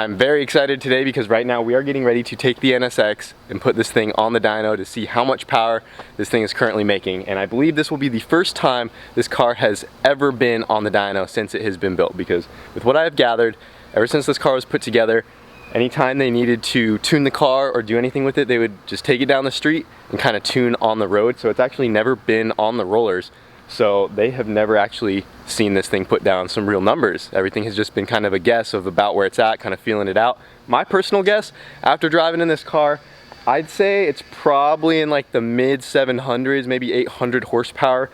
I'm very excited today because right now we are getting ready to take the NSX and put this thing on the dyno to see how much power this thing is currently making. And I believe this will be the first time this car has ever been on the dyno since it has been built, because with what I have gathered, ever since this car was put together, anytime they needed to tune the car or do anything with it, they would just take it down the street and kind of tune on the road. So it's actually never been on the rollers. So they have never actually seen this thing put down some real numbers. Everything has just been kind of a guess of about where it's at, kind of feeling it out. My personal guess, after driving in this car, I'd say it's probably in like the mid 700s, maybe 800 horsepower.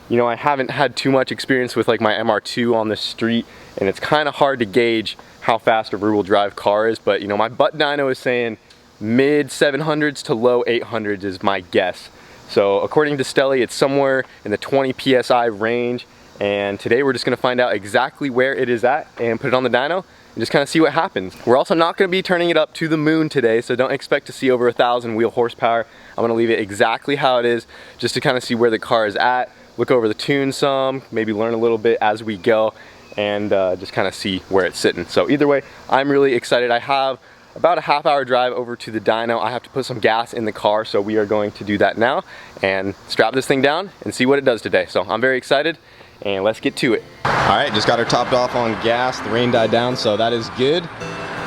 You know, I haven't had too much experience with like my MR2 on the street, and it's kind of hard to gauge how fast a rear-wheel drive car is, but you know, my butt dyno is saying mid 700s to low 800s is my guess. So according to Stelly, it's somewhere in the 20 PSI range, and today we're just gonna find out exactly where it is at and put it on the dyno and just kind of see what happens. We're also not gonna be turning it up to the moon today, so don't expect to see over 1,000 wheel horsepower. I'm gonna leave it exactly how it is, just to kind of see where the car is at, look over the tune some, maybe learn a little bit as we go, and just kind of see where it's sitting. So either way, I'm really excited. I have about a half-hour drive over to the dyno. I have to put some gas in the car, so we are going to do that now and strap this thing down and see what it does today. So I'm very excited, and let's get to it. All right, just got her topped off on gas. The rain died down, so that is good,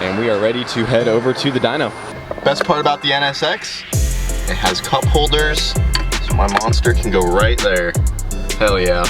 and we are ready to head over to the dyno. Best part about the NSX, it has cup holders, so my monster can go right there. Hell yeah.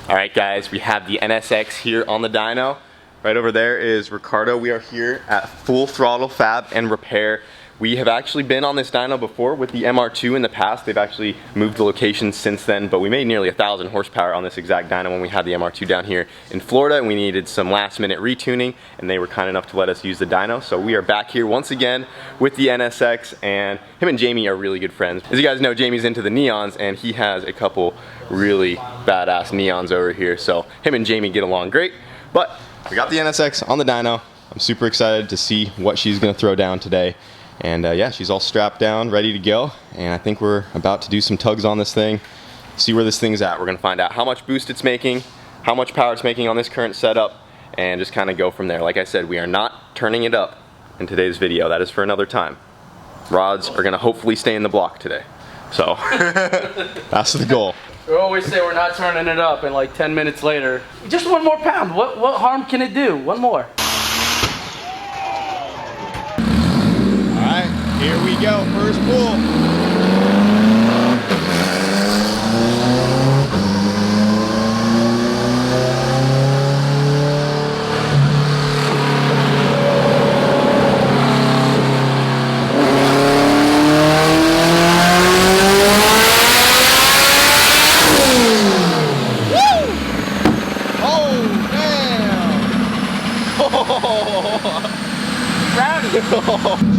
Alright guys, we have the NSX here on the dyno. Right over there is Ricardo. We are here at Full Throttle Fab and Repair. We have actually been on this dyno before with the MR2 in the past. They've actually moved the location since then, but we made nearly 1,000 horsepower on this exact dyno when we had the MR2 down here in Florida, and we needed some last minute retuning, and they were kind enough to let us use the dyno. So we are back here once again with the NSX, and him and Jamie are really good friends. As you guys know, Jamie's into the neons, and he has a couple really badass neons over here. So him and Jamie get along great, but we got the NSX on the dyno. I'm super excited to see what she's gonna throw down today. And yeah, she's all strapped down, ready to go. And I think we're about to do some tugs on this thing, see where this thing's at. We're gonna find out how much boost it's making, how much power it's making on this current setup, and just kind of go from there. Like I said, we are not turning it up in today's video. That is for another time. Rods are gonna hopefully stay in the block today. So, that's the goal. We always say we're not turning it up, and like 10 minutes later, just one more pound. What harm can it do? One more. Here we go, first pull.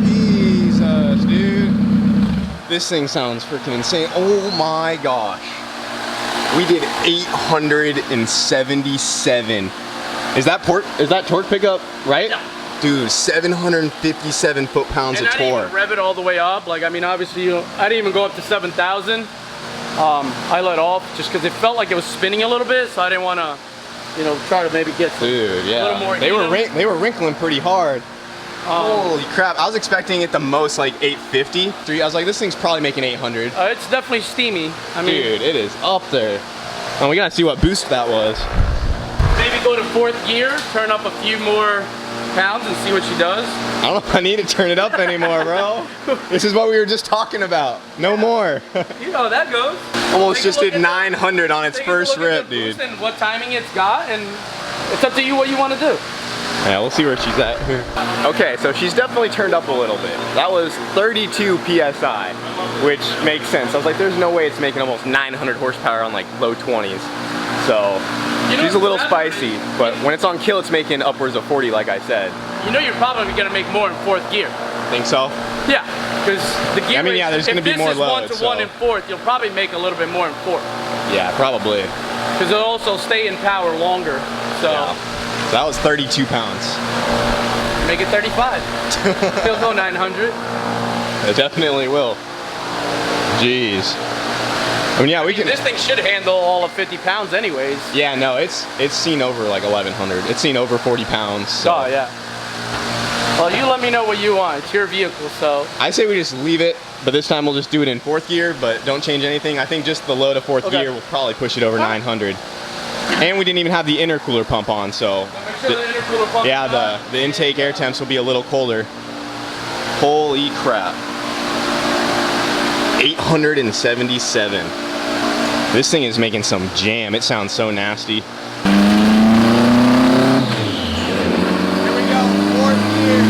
Jesus, dude. This thing sounds freaking insane. Oh my gosh. We did 877. Is that torque pickup, right? Yeah. Dude, 757 foot-pounds of torque. I didn't even rev it all the way up. Like, I mean, obviously, I didn't even go up to 7,000. I let off just because it felt like it was spinning a little bit, so I didn't want to, you know, try to maybe get some, dude, yeah. a little more. They were wrinkling pretty hard. Holy crap, I was expecting it the most like 850. I was like, this thing's probably making 800. It's definitely steamy. I mean, dude, it is up there. And we gotta see what boost that was. Maybe go to 4th gear, turn up a few more pounds and see what she does. I don't know if I need to turn it up anymore, bro. This is what we were just talking about. No more. You know how that goes. Almost just did 900 on its first rip, dude. And what timing it's got, and it's up to you what you want to do. Yeah, we'll see where she's at. Okay, so she's definitely turned up a little bit. That was 32 PSI, which makes sense. I was like, there's no way it's making almost 900 horsepower on like low 20s. So, she's a little spicy, but when it's on kill, it's making upwards of 40, like I said. You know you're probably gonna make more in 4th gear. Think so? Yeah, because the gear I mean, yeah, there's gonna be more load. If this is 1 to 1 in 4th, you'll probably make a little bit more in 4th. Yeah, probably. Because it'll also stay in power longer. So that was 32 pounds. Make it 35. He'll go 900. It definitely will. Jeez. I mean, yeah, we can. This thing should handle all of 50 pounds anyways. Yeah, no, it's seen over like 1,100. It's seen over 40 pounds. So. Oh, yeah. Well, you let me know what you want. It's your vehicle, so. I say we just leave it, but this time we'll just do it in 4th gear, but don't change anything. I think just the low to 4th gear will probably push it over 900. And we didn't even have the intercooler pump on, so. Make sure the intercooler pump yeah, the intake air temps will be a little colder. Holy crap. 877. This thing is making some jam. It sounds so nasty. Here we go, 4th gear.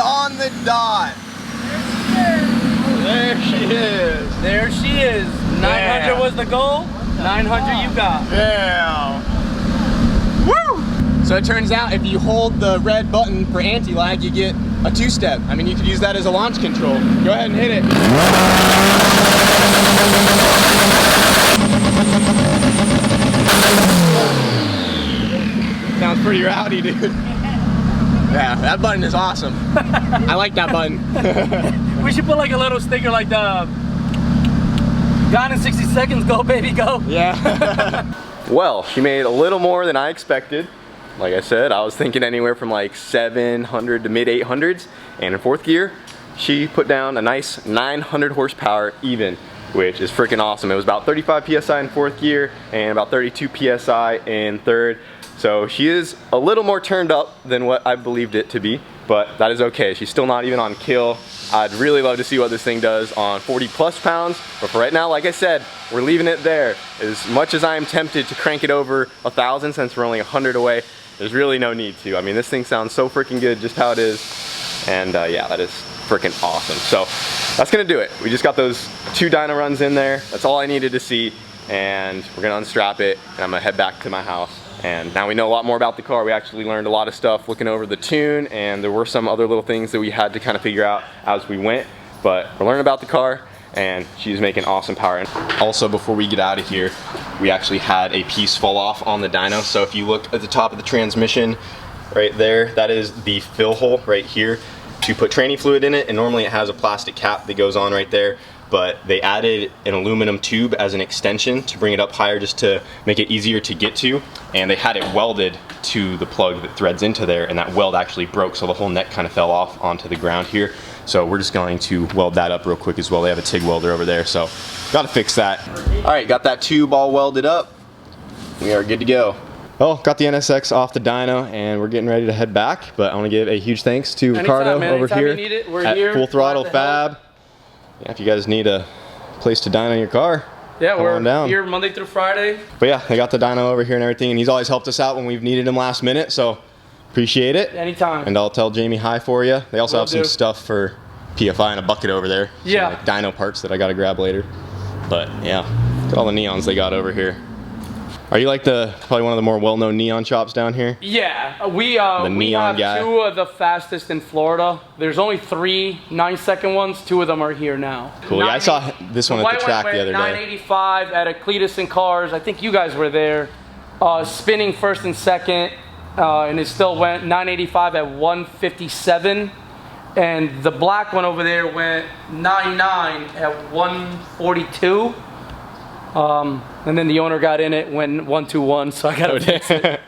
On the dot. There she is. There she is. 900 was the goal. 900 you got. Yeah. Woo! So it turns out if you hold the red button for anti-lag, you get a 2-step. I mean, you could use that as a launch control. Go ahead and hit it. Sounds pretty rowdy, dude. Yeah, that button is awesome. I like that button. We should put like a little sticker like the "Gone in 60 seconds, go baby, go." Yeah. Well, she made a little more than I expected. Like I said, I was thinking anywhere from like 700 to mid 800s. And in 4th gear, she put down a nice 900 horsepower even, which is freaking awesome. It was about 35 PSI in 4th gear and about 32 PSI in 3rd. So she is a little more turned up than what I believed it to be, but that is okay. She's still not even on kill. I'd really love to see what this thing does on 40 plus pounds, but for right now, like I said, we're leaving it there. As much as I am tempted to crank it over 1,000 since we're only 100 away, there's really no need to. I mean, this thing sounds so freaking good just how it is, and yeah, that is freaking awesome. So that's gonna do it. We just got those 2 dyno runs in there. That's all I needed to see, and we're gonna unstrap it, and I'm gonna head back to my house. And now we know a lot more about the car. We actually learned a lot of stuff looking over the tune, and there were some other little things that we had to kind of figure out as we went. But we're learning about the car, and she's making awesome power. Also, before we get out of here, we actually had a piece fall off on the dyno. So if you look at the top of the transmission right there, that is the fill hole right here to put tranny fluid in it. And normally it has a plastic cap that goes on right there, but they added an aluminum tube as an extension to bring it up higher just to make it easier to get to. And they had it welded to the plug that threads into there, and that weld actually broke, so the whole neck kind of fell off onto the ground here. So we're just going to weld that up real quick as well. They have a TIG welder over there, so gotta fix that. All right, got that tube all welded up. We are good to go. Well, got the NSX off the dyno, and we're getting ready to head back, but I wanna give a huge thanks to Ricardo over here at Full Throttle Fab. Yeah, if you guys need a place to dyno your car, yeah, we're here Monday through Friday. But yeah, they got the dyno over here and everything, and he's always helped us out when we've needed him last minute, so appreciate it. Anytime. And I'll tell Jamie hi for you. They also have some stuff for PFI in a bucket over there. Yeah. Some, like, dyno parts that I gotta grab later. But yeah, look at all the neons they got over here. Are you like probably one of the more well-known neon shops down here? Yeah, we have 2 of the fastest in Florida. There's only 3 9-second ones. 2 of them are here now. Cool. Yeah, I saw this one at the track the other day. 985 at a Cletus and Cars. I think you guys were there. Spinning 1st and 2nd, and it still went 985 at 157. And the black one over there went 99 at 142. And then the owner got in it when 121, so I got to fix it.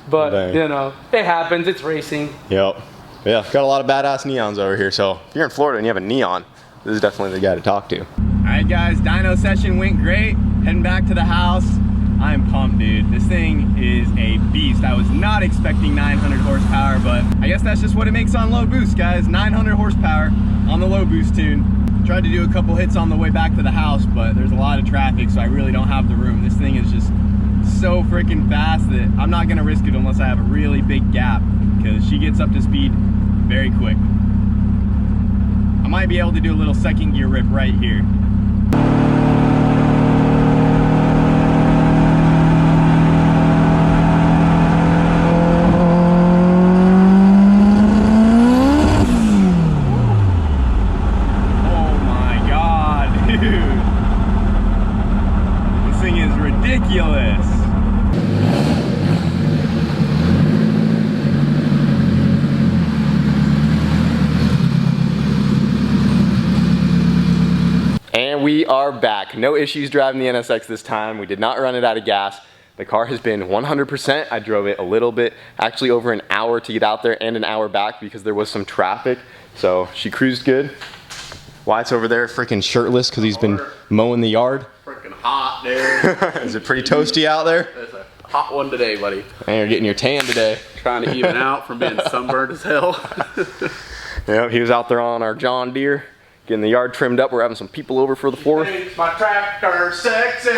But you know, it happens. It's racing. Yep. Yeah, got a lot of badass neons over here. So if you're in Florida and you have a neon, this is definitely the guy to talk to. All right, guys, dyno session went great. Heading back to the house. I'm pumped, dude. This thing is a beast. I was not expecting 900 horsepower, but I guess that's just what it makes on low boost, guys. 900 horsepower on the low boost tune. Tried to do a couple hits on the way back to the house, but there's a lot of traffic, so I really don't have the room. This thing is just so freaking fast that I'm not gonna risk it unless I have a really big gap, because she gets up to speed very quick. I might be able to do a little second gear rip right here. Ridiculous. And we are back. No issues driving the NSX this time. We did not run it out of gas. The car has been 100%. I drove it a little bit, actually over an hour to get out there and an hour back because there was some traffic. So she cruised good. Wyatt's over there freaking shirtless because he's been mowing the yard. Freaking hot, dude. Is it pretty toasty out there? It's a hot one today, buddy. And you're getting your tan today. Trying to even out from being sunburned as hell. Yeah, he was out there on our John Deere, getting the yard trimmed up. We're having some people over for the 4th. Makes my tractor sexy.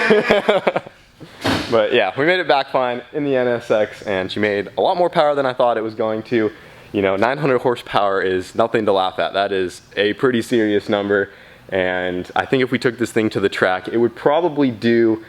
But yeah, we made it back fine in the NSX, and she made a lot more power than I thought it was going to. You know, 900 horsepower is nothing to laugh at. That is a pretty serious number. And I think if we took this thing to the track, it would probably do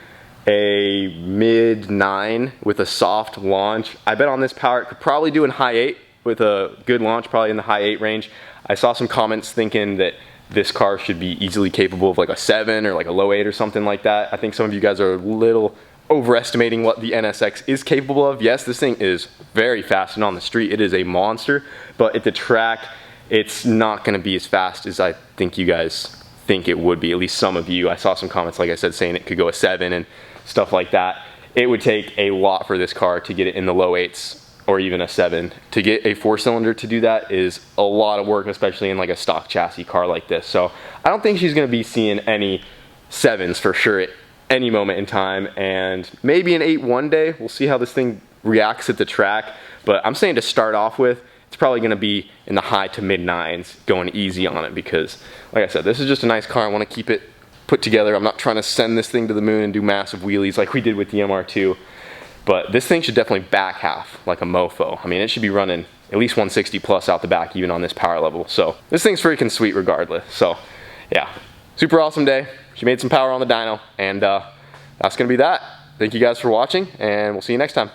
a mid-9 with a soft launch. I bet on this power it could probably do in high 8 with a good launch, probably in the high 8 range. I saw some comments thinking that this car should be easily capable of like a 7 or like a low 8 or something like that. I think some of you guys are a little overestimating what the NSX is capable of. Yes, this thing is very fast, and on the street it is a monster, but at the track it's not going to be as fast as I think you guys think it would be, at least some of you. I saw some comments, like I said, saying it could go a 7 and stuff like that. It would take a lot for this car to get it in the low 8s or even a 7. To get a 4-cylinder to do that is a lot of work, especially in like a stock chassis car like this. So I don't think she's going to be seeing any 7s for sure at any moment in time, and maybe an 8 one day. We'll see how this thing reacts at the track, but I'm saying to start off with, it's probably going to be in the high to mid 9s, going easy on it, because like I said, this is just a nice car. I want to keep it put together. I'm not trying to send this thing to the moon and do massive wheelies like we did with the MR2, but this thing should definitely back half like a mofo. I mean, it should be running at least 160 plus out the back, even on this power level. So this thing's freaking sweet regardless. So yeah, super awesome day. She made some power on the dyno, and that's gonna be that. Thank you guys for watching, and we'll see you next time.